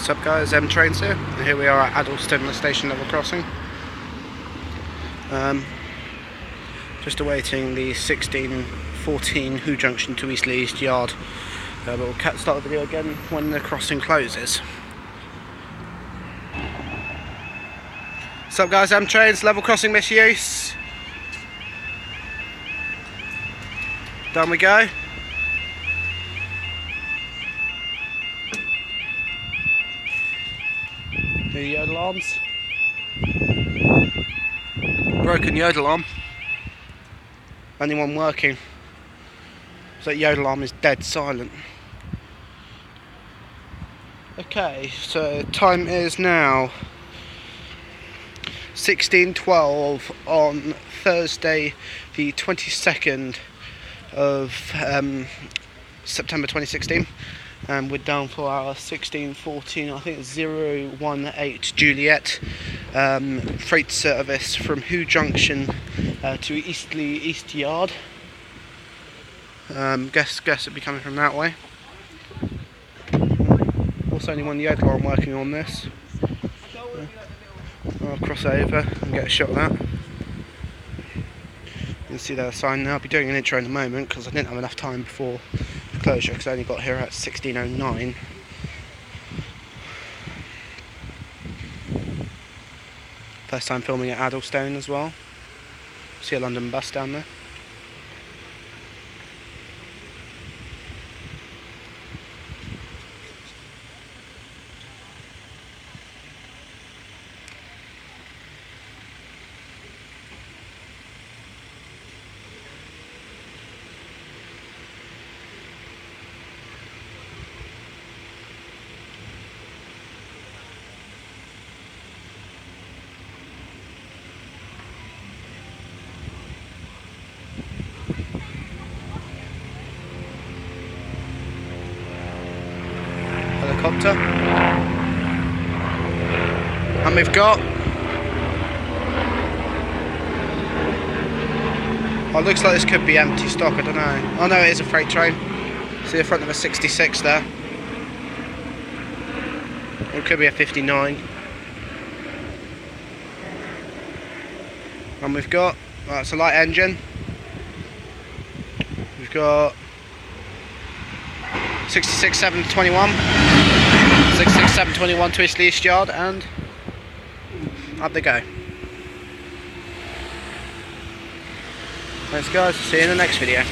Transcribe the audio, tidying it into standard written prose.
What's up guys, Trains here, and here we are at Addlestone station level crossing. Just awaiting the 1614 Who Junction to Eastleigh East Yard, but we'll start the video again when the crossing closes. What's up guys, Trains, level crossing misuse. Down we go. The YODALARMs. Broken YODALARM. Only one working. So that YODALARM is dead silent. Okay, so time is now 16:12 on Thursday, the 22nd of September 2016. And we're down for our 1614, I think it's 018 Juliet freight service from Who Junction to Eastleigh East Yard. Guess it'd be coming from that way. Also only one YODALARM working on this. I'll cross over and get a shot of that. You can see that sign now. I'll be doing an intro in a moment because I didn't have enough time before closure because I only got here at 16:09. First time filming at Addlestone as well. See a London bus down there. Helicopter. And we've got... Oh, it looks like this could be empty stock, I don't know. Oh no, it is a freight train. See the front of a 66 there. Or it could be a 59. And we've got... Oh, it's a light engine. We've got 66721 66721 to Eastleigh East Yard, and up they go. Thanks guys, see you in the next video.